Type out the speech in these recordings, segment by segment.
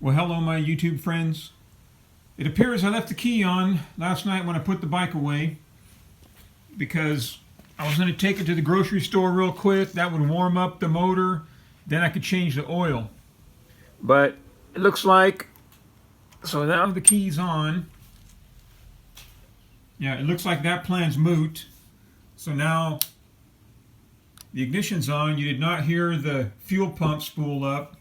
Well, hello, my YouTube friends. It appears I left the key on last night when I put the bike away because I was going to take it to the grocery store real quick. That would warm up the motor. Then I could change the oil. But it looks like, so now the key's on. Yeah, it looks like that plan's moot. So now the ignition's on. You did not hear the fuel pump spool up.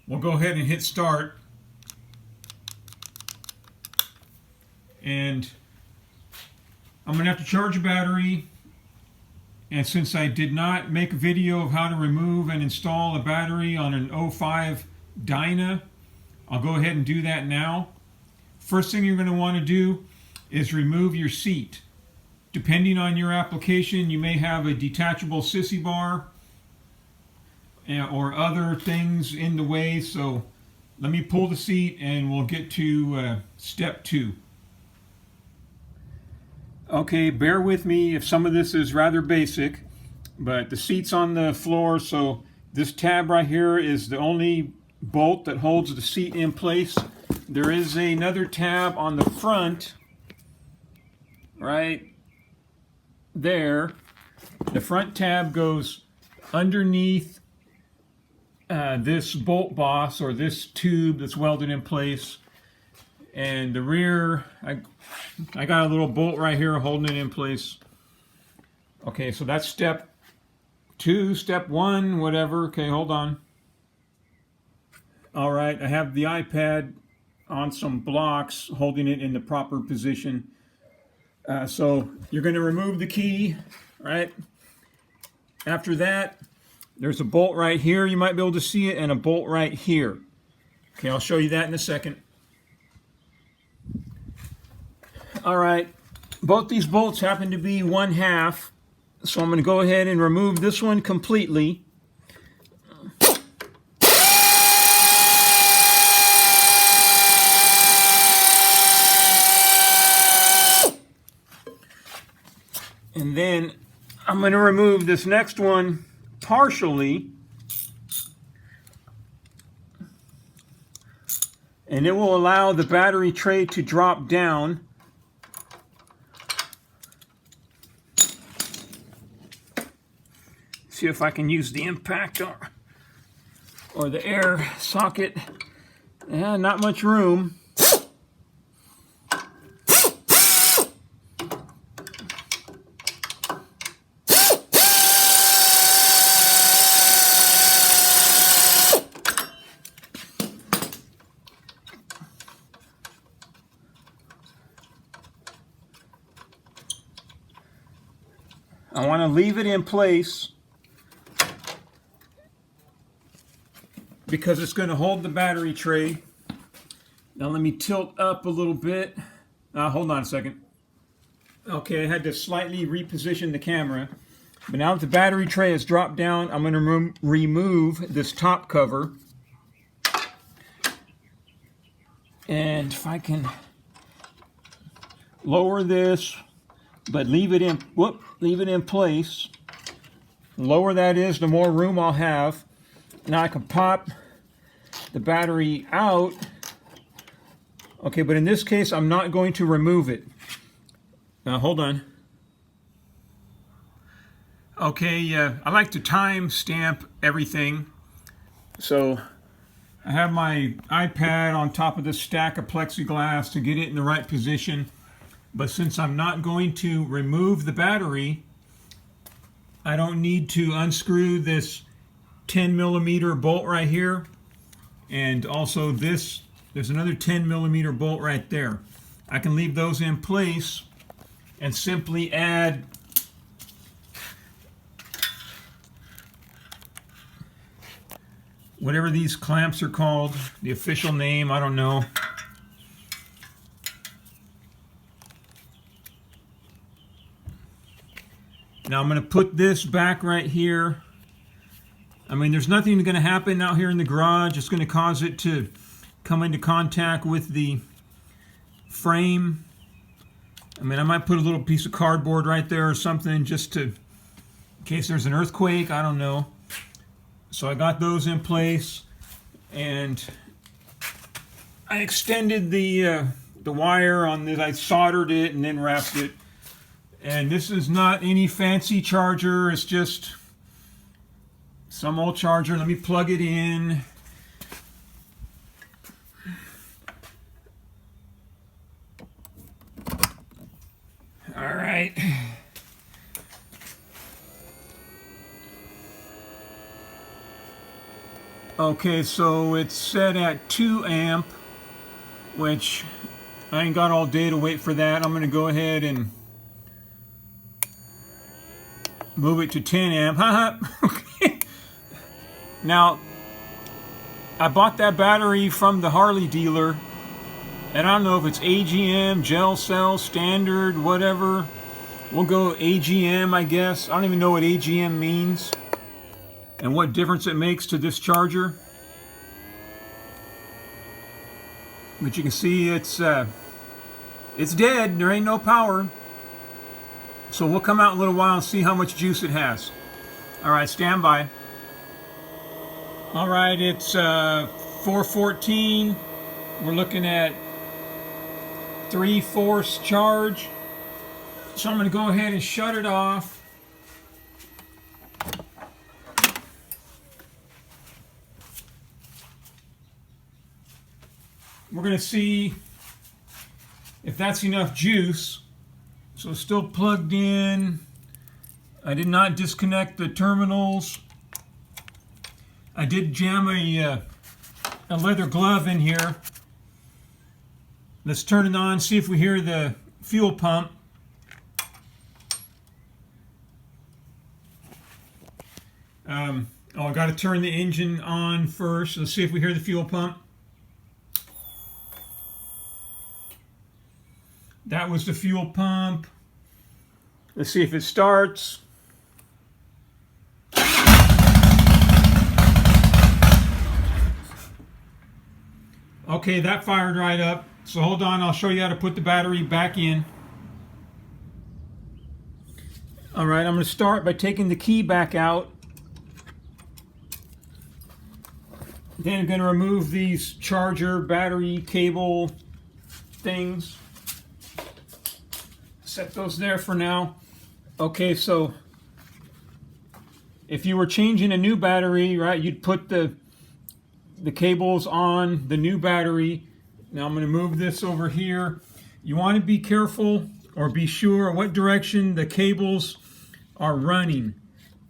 We'll go ahead and hit start. And I'm going to have to charge a battery. And since I did not make a video of how to remove and install a battery on an 05 Dyna, I'll go ahead and do that now. First thing you're going to want to do is remove your seat. Depending on your application, you may have a detachable sissy bar or other things in the way. So let me pull the seat and we'll get to step 2. Okay, bear with me if some of this is rather basic, but the seat's on the floor, so this tab right here is the only bolt that holds the seat in place. There is another tab on the front right there. The front tab goes underneath this bolt boss, or this tube that's welded in place, and the rear, I got a little bolt right here holding it in place. Okay, so that's step 2, step 1, whatever. Okay, hold on. All right, I have the iPad on some blocks holding it in the proper position. So you're going to remove the key, right? After that, there's a bolt right here. You might be able to see it, and a bolt right here. Okay, I'll show you that in a second. All right, both these bolts happen to be 1/2, so I'm going to go ahead and remove this one completely. And then I'm going to remove this next one partially, and it will allow the battery tray to drop down. See if I can use the impact or the air socket. Yeah, not much room. I want to leave it in place because it's going to hold the battery tray. Now let me tilt up a little bit. Hold on a second. Okay, I had to slightly reposition the camera. But now that the battery tray has dropped down, I'm going to remove this top cover. And if I can lower this, but leave it in place. The lower that is, the more room I'll have. Now I can pop the battery out. Okay, but in this case, I'm not going to remove it. Now, hold on. Okay, I like to time stamp everything. So I have my iPad on top of this stack of plexiglass to get it in the right position. But since I'm not going to remove the battery, I don't need to unscrew this 10mm bolt right here, and also there's another 10mm bolt right there. I can leave those in place and simply add whatever these clamps are called, the official name, I don't know. Now I'm going to put this back right here. I mean, there's nothing going to happen out here in the garage. It's going to cause it to come into contact with the frame. I mean, I might put a little piece of cardboard right there or something just to, in case there's an earthquake, I don't know. So I got those in place, and I extended the wire on this. I soldered it and then wrapped it. And this is not any fancy charger. It's just some old charger. Let me plug it in. All right. Okay, so it's set at 2 amp, which I ain't got all day to wait for that. I'm going to go ahead and move it to 10 amp. Okay. Now, I bought that battery from the Harley dealer, and I don't know if it's AGM, gel cell, standard, whatever. We'll go AGM, I guess. I don't even know what AGM means and what difference it makes to this charger. But you can see it's dead. There ain't no power. So we'll come out in a little while and see how much juice it has. All right, stand by. All right, it's 4:14. We're looking at 3/4 charge. So I'm going to go ahead and shut it off. We're going to see if that's enough juice. So it's still plugged in. I did not disconnect the terminals. I did jam a leather glove in here. Let's turn it on, see if we hear the fuel pump. I got to turn the engine on first. Let's see if we hear the fuel pump. That was the fuel pump. Let's see if it starts. Okay, that fired right up. So hold on, I'll show you how to put the battery back in. All right, I'm going to start by taking the key back out. Then I'm going to remove these charger battery cable things. Set those there for now. Okay, so if you were changing a new battery, right, you'd put the cables on the new battery. Now I'm going to move this over here. You want to be careful or be sure what direction the cables are running,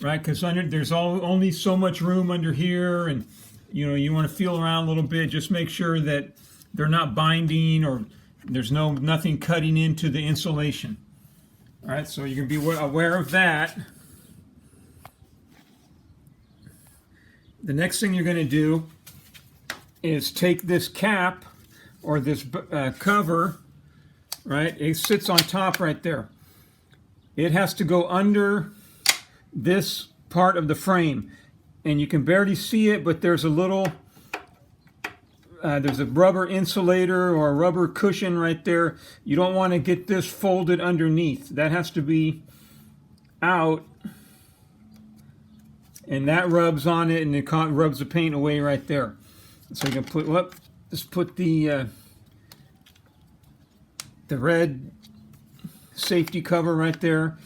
right? Because there's only so much room under here, and you want to feel around a little bit. Just make sure that they're not binding or there's nothing cutting into the insulation. All right, so you can be aware of that. The next thing you're going to do is take this cap or this cover, right? It sits on top right there. It has to go under this part of the frame, and you can barely see it, but there's a little there's a rubber insulator or a rubber cushion right there. You don't want to get this folded underneath. That has to be out, and that rubs on it, and it rubs the paint away right there. So you can just put the red safety cover right there.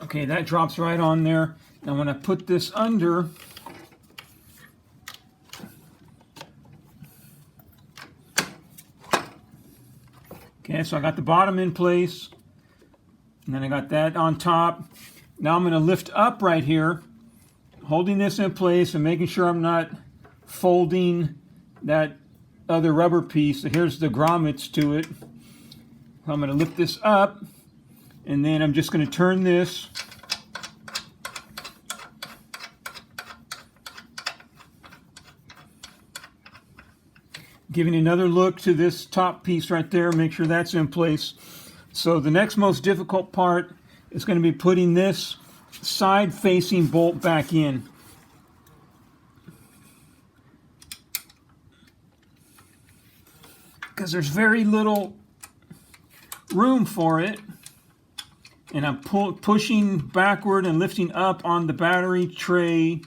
Okay, that drops right on there. Now when I put this under, okay, so I got the bottom in place, and then I got that on top. Now I'm going to lift up right here, holding this in place and making sure I'm not folding that other rubber piece. So here's the grommets to it. I'm going to lift this up, and then I'm just going to turn this. Giving another look to this top piece right there, make sure that's in place. So the next most difficult part is going to be putting this side-facing bolt back in. Because there's very little room for it, and I'm pushing backward and lifting up on the battery tray,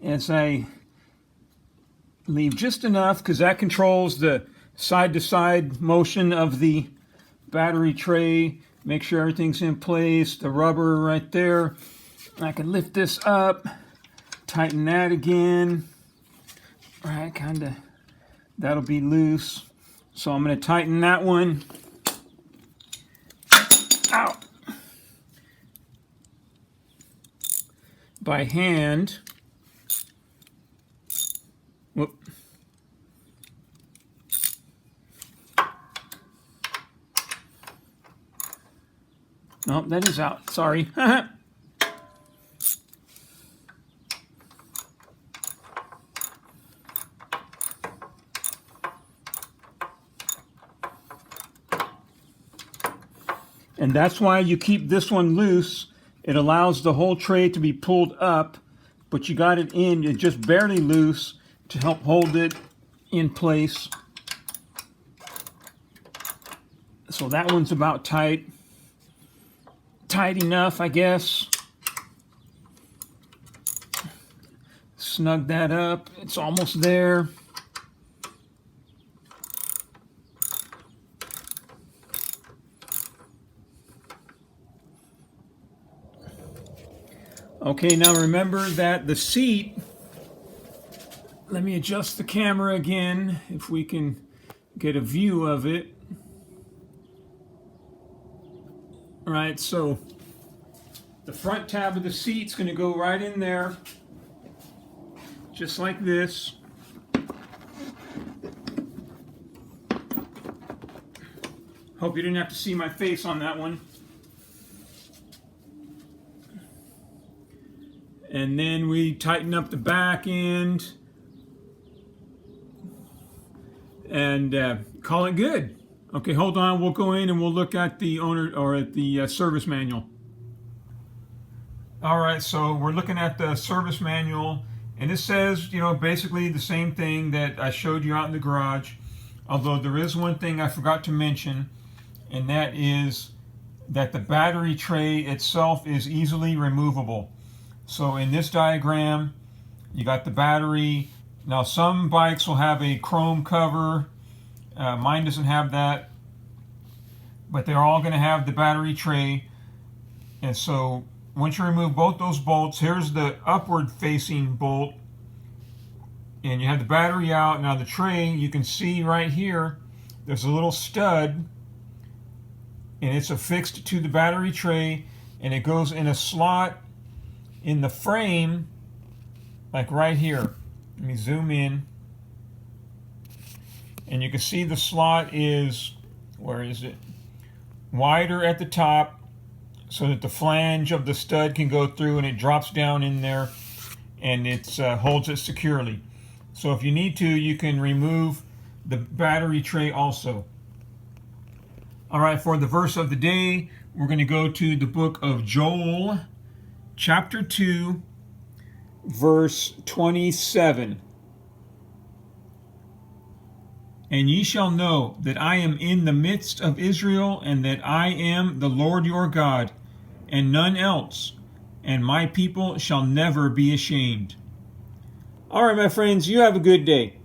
as I leave just enough, because that controls the side-to-side motion of the battery tray. Make sure everything's in place. The rubber right there. I can lift this up, tighten that again. All right, kind of, that'll be loose. So I'm going to tighten that one. Ow! By hand. Whoop. No, that is out. Sorry. And that's why you keep this one loose. It allows the whole tray to be pulled up, but you got it in, it's just barely loose to help hold it in place. So that one's about tight. Tight enough, I guess. Snug that up. It's almost there. Okay, now remember that the seat, let me adjust the camera again if we can get a view of it. All right, so the front tab of the seat's going to go right in there, just like this. Hope you didn't have to see my face on that one. And then we tighten up the back end and call it good. Okay, hold on. We'll go in and we'll look at the owner or at the service manual. All right, so we're looking at the service manual, and it says, you know, basically the same thing that I showed you out in the garage. Although there is one thing I forgot to mention, and that is that the battery tray itself is easily removable. So in this diagram, you got the battery. Now some bikes will have a chrome cover. Mine doesn't have that, but they're all going to have the battery tray. And so once you remove both those bolts, here's the upward facing bolt, and you have the battery out. Now the tray, you can see right here, there's a little stud, and it's affixed to the battery tray, and it goes in a slot in the frame, like right here. Let me zoom in. And you can see the slot is, where is it? Wider at the top so that the flange of the stud can go through, and it drops down in there and it holds it securely. So if you need to, you can remove the battery tray also. All right, for the verse of the day, we're going to go to the book of Joel, chapter 2, verse 27. And ye shall know that I am in the midst of Israel, and that I am the Lord your God, and none else, and my people shall never be ashamed. All right, my friends, you have a good day.